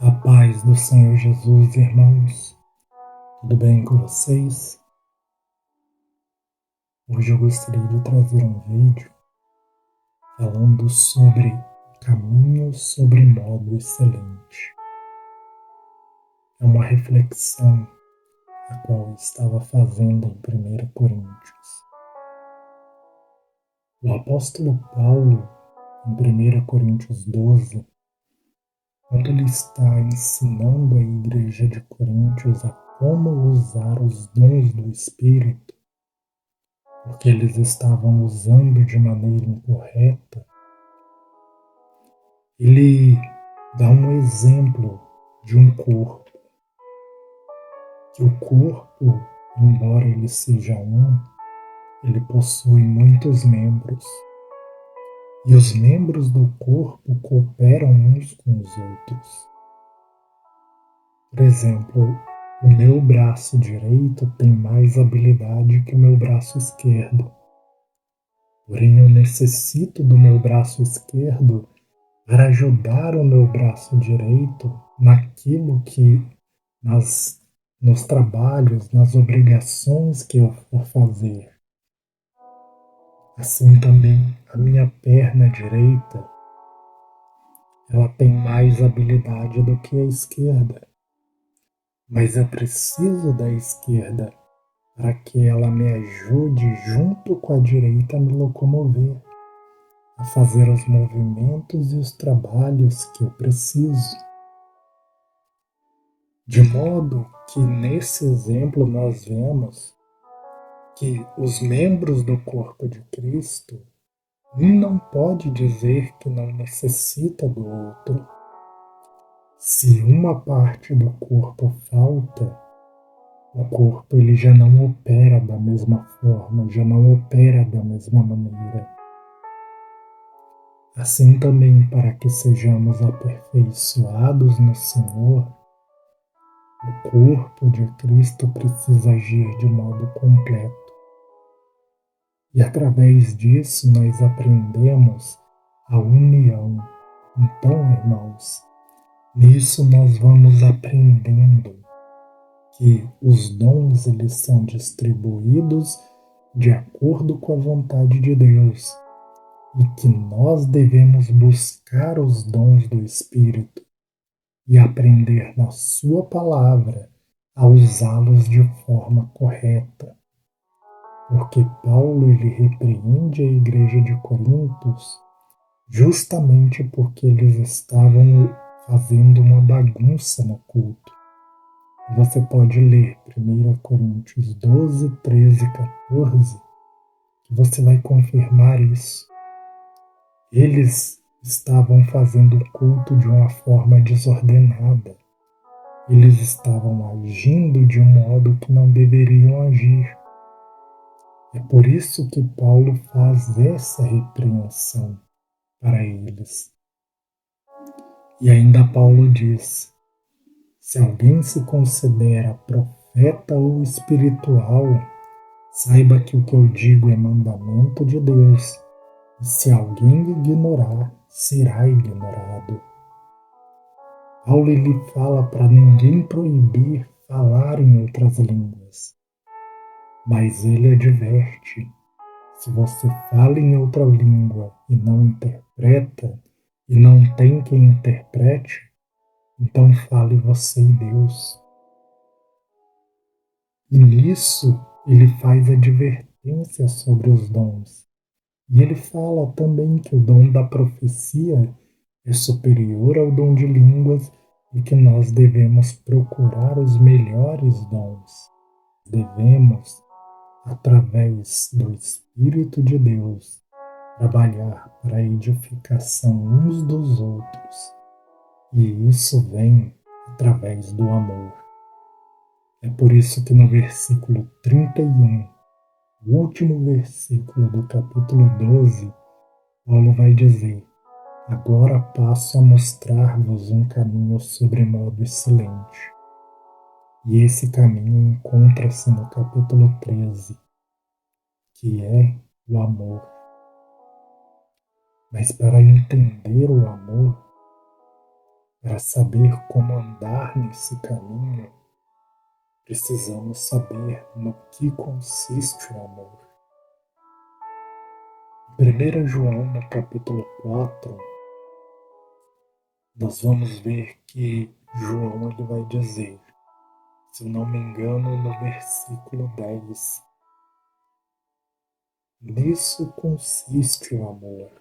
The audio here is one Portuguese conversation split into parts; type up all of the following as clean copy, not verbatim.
A paz do Senhor Jesus, irmãos. Tudo bem com vocês? Hoje eu gostaria de trazer um vídeo falando sobre caminho sobre modo excelente. É uma reflexão a qual eu estava fazendo em 1 Coríntios. O apóstolo Paulo, em 1 Coríntios 12, quando ele está ensinando a igreja de Coríntios a como usar os dons do Espírito, porque eles estavam usando de maneira incorreta, ele dá um exemplo de um corpo, que o corpo, embora ele seja um, ele possui muitos membros, e os membros do corpo cooperam uns com os outros. Por exemplo, o meu braço direito tem mais habilidade que o meu braço esquerdo, porém eu necessito do meu braço esquerdo para ajudar o meu braço direito naquilo que, nos trabalhos, nas obrigações que eu for fazer. Assim também a minha perna direita, ela tem mais habilidade do que a esquerda, mas eu preciso da esquerda para que ela me ajude junto com a direita a me locomover, a fazer os movimentos e os trabalhos que eu preciso. De modo que nesse exemplo nós vemos que os membros do corpo de Cristo, um não pode dizer que não necessita do outro. Se uma parte do corpo falta, o corpo ele já não opera da mesma forma, já não opera da mesma maneira. Assim também, para que sejamos aperfeiçoados no Senhor, o corpo de Cristo precisa agir de modo completo. E através disso nós aprendemos a união. Então, irmãos, nisso nós vamos aprendendo que os dons eles são distribuídos de acordo com a vontade de Deus e que nós devemos buscar os dons do Espírito e aprender na Sua palavra a usá-los de forma correta. Porque Paulo ele repreende a igreja de Corintos justamente porque eles estavam fazendo uma bagunça no culto. Você pode ler 1 Coríntios 12, 13 e 14, que você vai confirmar isso. Eles estavam fazendo o culto de uma forma desordenada. Eles estavam agindo de um modo que não deveriam agir. É por isso que Paulo faz essa repreensão para eles. E ainda Paulo diz: se alguém se considera profeta ou espiritual, saiba que o que eu digo é mandamento de Deus, e se alguém ignorar, será ignorado. Paulo ele fala para ninguém proibir falar em outras línguas, mas ele adverte: se você fala em outra língua e não interpreta, e não tem quem interprete, então fale você e Deus. E nisso ele faz advertência sobre os dons. E ele fala também que o dom da profecia é superior ao dom de línguas e que nós devemos procurar os melhores dons. Devemos, através do Espírito de Deus, trabalhar para a edificação uns dos outros. E isso vem através do amor. É por isso que no versículo 31, o último versículo do capítulo 12, Paulo vai dizer: agora passo a mostrar-vos um caminho sobremodo excelente. E esse caminho encontra-se no capítulo 13, que é o amor. Mas para entender o amor, Para saber como andar nesse caminho, precisamos saber no que consiste o amor. Em 1 João, no capítulo 4, nós vamos ver que João ele vai dizer, se eu não me engano, no versículo 10, nisso consiste o amor,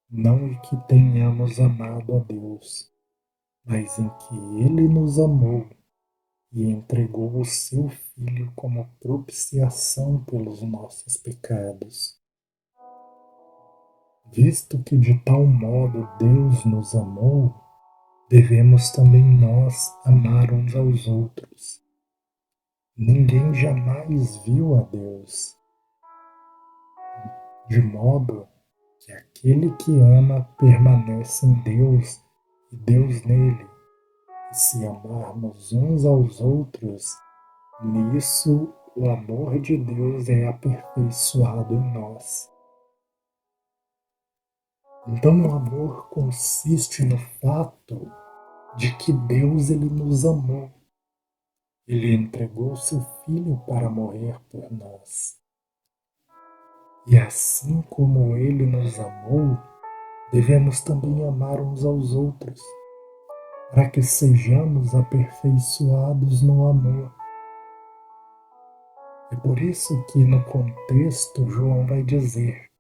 não em que tenhamos amado a Deus, mas em que Ele nos amou e entregou o seu Filho como propiciação pelos nossos pecados. Visto que de tal modo Deus nos amou, devemos também nós amar uns aos outros. Ninguém jamais viu a Deus, de modo que aquele que ama permanece em Deus e Deus nele. E se amarmos uns aos outros, nisso o amor de Deus é aperfeiçoado em nós. Então o amor consiste no fato de que Deus ele nos amou. Ele entregou seu Filho para morrer por nós. E assim como ele nos amou, devemos também amar uns aos outros, para que sejamos aperfeiçoados no amor. É por isso que no contexto João vai dizer: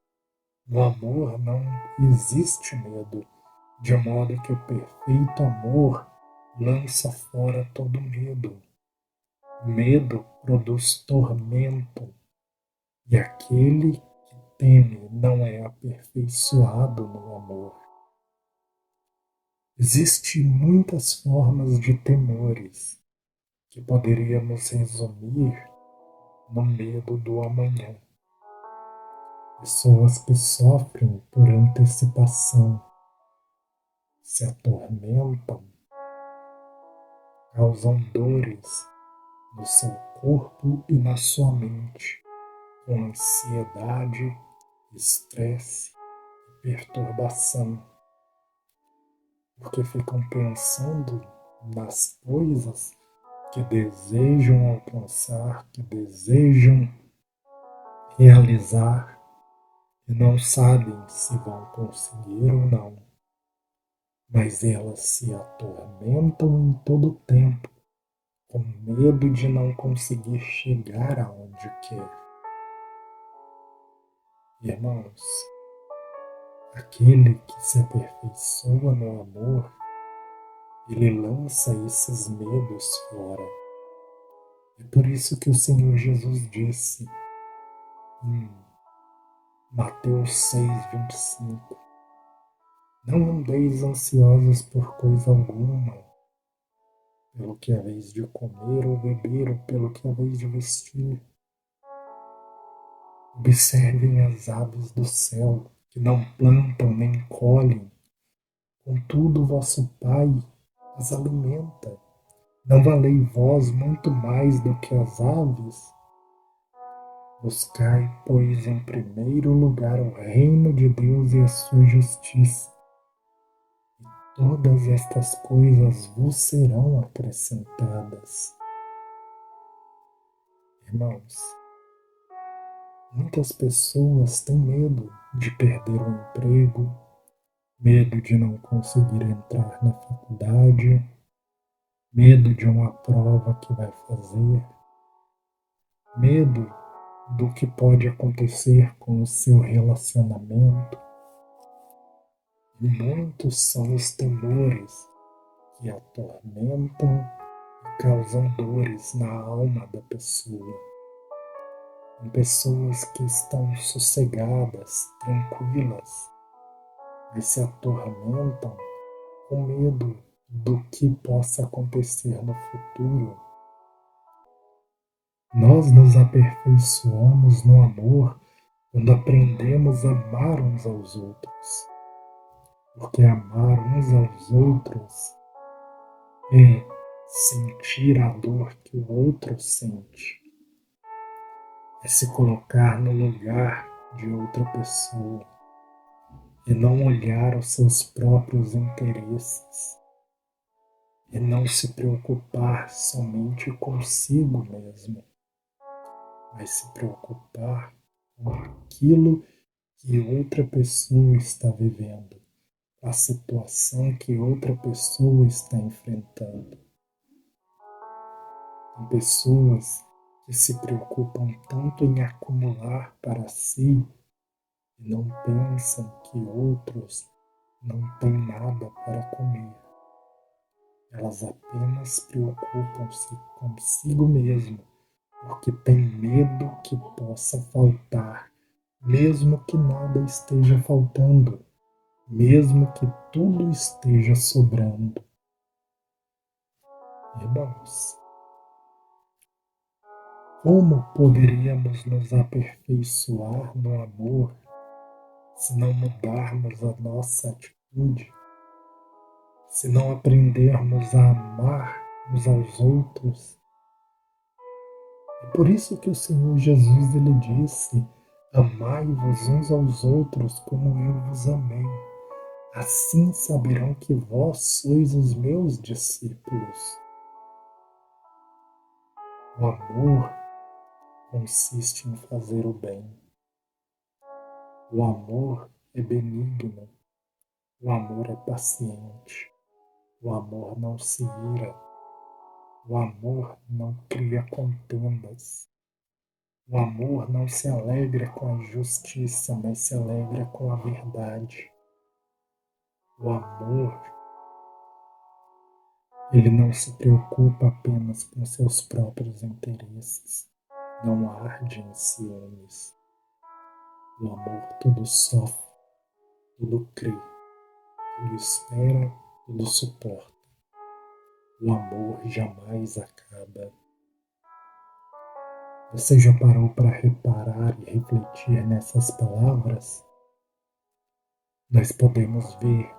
no amor não existe medo, de modo que o perfeito amor lança fora todo medo. Medo produz tormento, e aquele que teme não é aperfeiçoado no amor. Existem muitas formas de temores que poderíamos resumir no medo do amanhã. Pessoas que sofrem por antecipação, se atormentam, causam dores no seu corpo e na sua mente, com ansiedade, estresse e perturbação, porque ficam pensando nas coisas que desejam alcançar, que desejam realizar e não sabem se vão conseguir ou não, mas elas se atormentam em todo o tempo, com medo de não conseguir chegar aonde quer. Irmãos, aquele que se aperfeiçoa no amor, ele lança esses medos fora. É por isso que o Senhor Jesus disse em Mateus 6:25: não andeis ansiosos por coisa alguma, pelo que haveis de comer ou beber, ou pelo que haveis de vestir. Observem as aves do céu, que não plantam nem colhem, contudo vosso Pai as alimenta. Não valei vós muito mais do que as aves? Buscai, pois, em primeiro lugar o reino de Deus e a sua justiça. Todas estas coisas vos serão acrescentadas. Irmãos, muitas pessoas têm medo de perder o emprego, medo de não conseguir entrar na faculdade, medo de uma prova que vai fazer, medo do que pode acontecer com o seu relacionamento. E muitos são os temores que atormentam e causam dores na alma da pessoa. Em pessoas que estão sossegadas, tranquilas, mas se atormentam com medo do que possa acontecer no futuro. Nós nos aperfeiçoamos no amor quando aprendemos a amar uns aos outros, porque amar uns aos outros é sentir a dor que o outro sente, é se colocar no lugar de outra pessoa e não olhar os seus próprios interesses. é não se preocupar somente consigo mesmo, mas se preocupar com aquilo que outra pessoa está vivendo, a situação que outra pessoa está enfrentando. Tem pessoas que se preocupam tanto em acumular para si e não pensam que outros não têm nada para comer. Elas apenas preocupam-se consigo mesmo, porque têm medo que possa faltar, mesmo que nada esteja faltando, mesmo que tudo esteja sobrando. Irmãos, como poderíamos nos aperfeiçoar no amor se não mudarmos a nossa atitude, se não aprendermos a amar uns aos outros? É por isso que o Senhor Jesus ele disse: amai-vos uns aos outros como eu vos amei. Assim saberão que vós sois os meus discípulos. O amor consiste em fazer o bem. O amor é benigno. O amor é paciente. O amor não se ira. O amor não cria contendas. O amor não se alegra com a justiça, mas se alegra com a verdade. O amor, ele não se preocupa apenas com seus próprios interesses. Não arde em ciúmes. O amor tudo sofre, tudo crê, tudo espera, tudo suporta. O amor jamais acaba. Você já parou para reparar e refletir nessas palavras? Nós podemos ver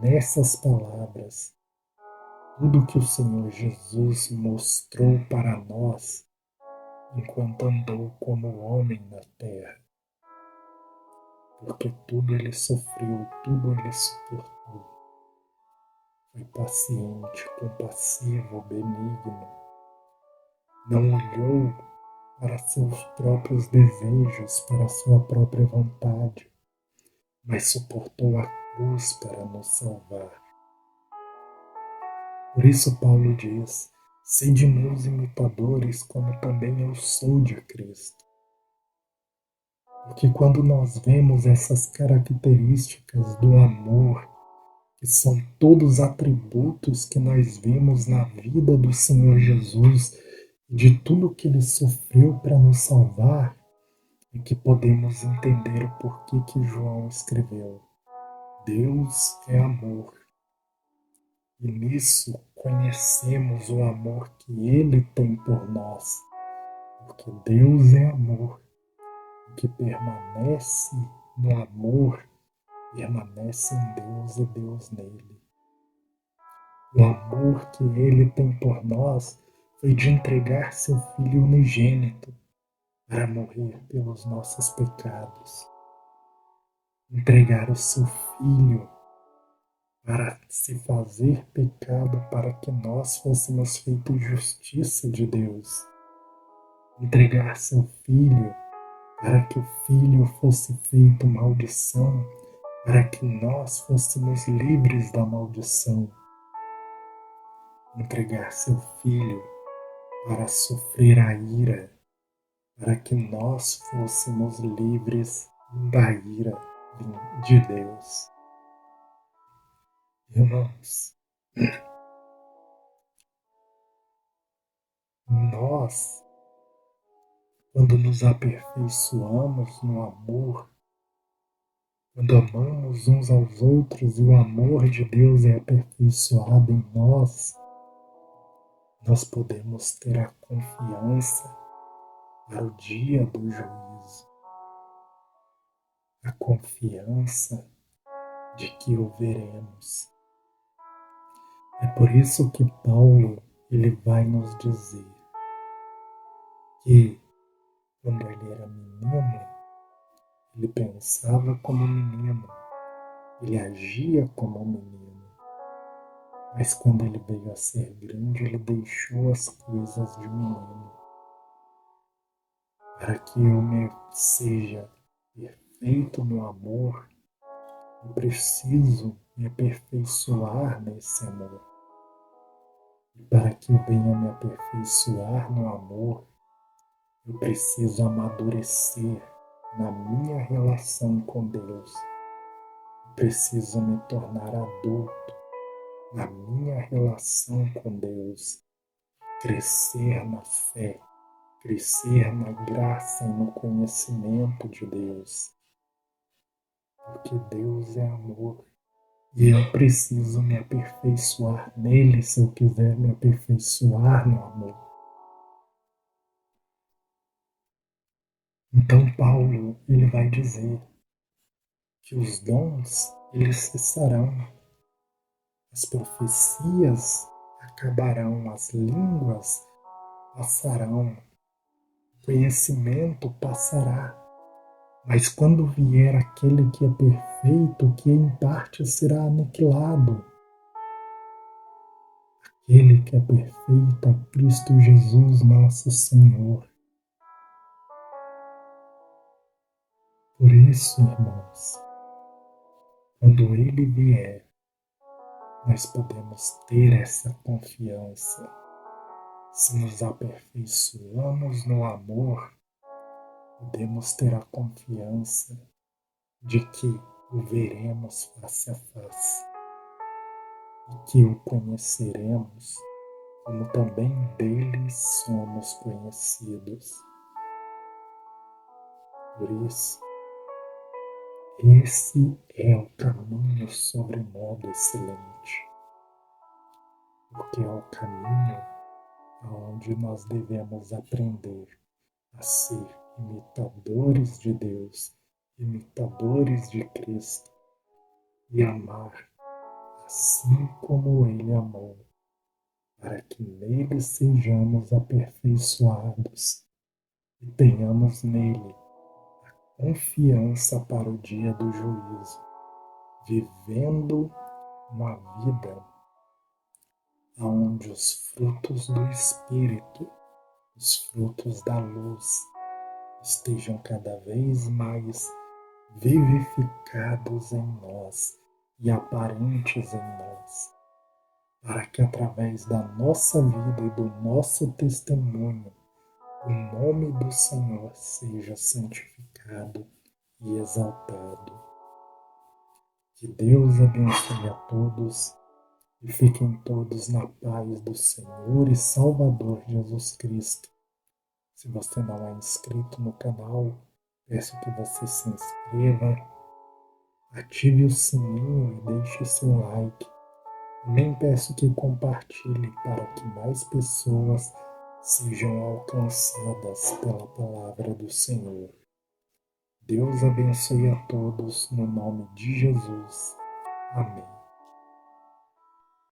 nessas palavras tudo que o Senhor Jesus mostrou para nós enquanto andou como homem na terra. Porque tudo ele sofreu, tudo ele suportou. Foi paciente, compassivo, benigno. Não olhou para seus próprios desejos, para sua própria vontade, mas suportou a cruz para nos salvar. Por isso Paulo diz: sede meus imitadores, como também eu sou de Cristo. Porque quando nós vemos essas características do amor, que são todos atributos que nós vemos na vida do Senhor Jesus, de tudo que ele sofreu para nos salvar, é que podemos entender o porquê que João escreveu: Deus é amor. E nisso conhecemos o amor que ele tem por nós, porque Deus é amor. O que permanece no amor permanece em Deus e Deus nele. O amor que ele tem por nós foi de entregar seu Filho unigênito para morrer pelos nossos pecados. Entregar o seu Filho para se fazer pecado para que nós fôssemos feitos justiça de Deus. Entregar seu Filho para que o Filho fosse feito maldição, para que nós fôssemos livres da maldição. Entregar seu Filho para sofrer a ira, para que nós fôssemos livres da ira de Deus. Irmãos, nós, quando nos aperfeiçoamos no amor, quando amamos uns aos outros e o amor de Deus é aperfeiçoado em nós, nós podemos ter a confiança para o dia do juízo, a confiança de que o veremos. É por isso que Paulo ele vai nos dizer que quando ele era menino, ele pensava como menino, ele agia como menino. Mas quando ele veio a ser grande, ele deixou as coisas de menino, para que eu me seja perfeito no amor. Eu preciso me aperfeiçoar nesse amor. E para que eu venha me aperfeiçoar no amor, eu preciso amadurecer na minha relação com Deus. Eu preciso me tornar adulto na minha relação com Deus, crescer na fé, crescer na graça e no conhecimento de Deus, porque Deus é amor e eu preciso me aperfeiçoar nele se eu quiser me aperfeiçoar no amor. Então Paulo, ele vai dizer que os dons, eles cessarão, as profecias acabarão, as línguas passarão, o conhecimento passará. Mas quando vier aquele que é perfeito, o que em parte será aniquilado. Aquele que é perfeito é Cristo Jesus, nosso Senhor. Por isso, irmãos, quando Ele vier, nós podemos ter essa confiança. Se nos aperfeiçoamos no amor, podemos ter a confiança de que o veremos face a face e que o conheceremos, como também dele somos conhecidos. Por isso, esse é o caminho sobremodo excelente, porque é o caminho aonde nós devemos aprender a ser imitadores de Deus, imitadores de Cristo e amar assim como Ele amou, para que nele sejamos aperfeiçoados e tenhamos nele confiança para o dia do juízo, vivendo uma vida onde os frutos do Espírito, os frutos da luz, estejam cada vez mais vivificados em nós e aparentes em nós, para que através da nossa vida e do nosso testemunho, o nome do Senhor seja santificado e exaltado. Que Deus abençoe a todos e fiquem todos na paz do Senhor e Salvador Jesus Cristo. Se você não é inscrito no canal, peço que você se inscreva, ative o sininho e deixe seu like. Nem peço que compartilhe para que mais pessoas sejam alcançadas pela palavra do Senhor. Deus abençoe a todos no nome de Jesus. Amém.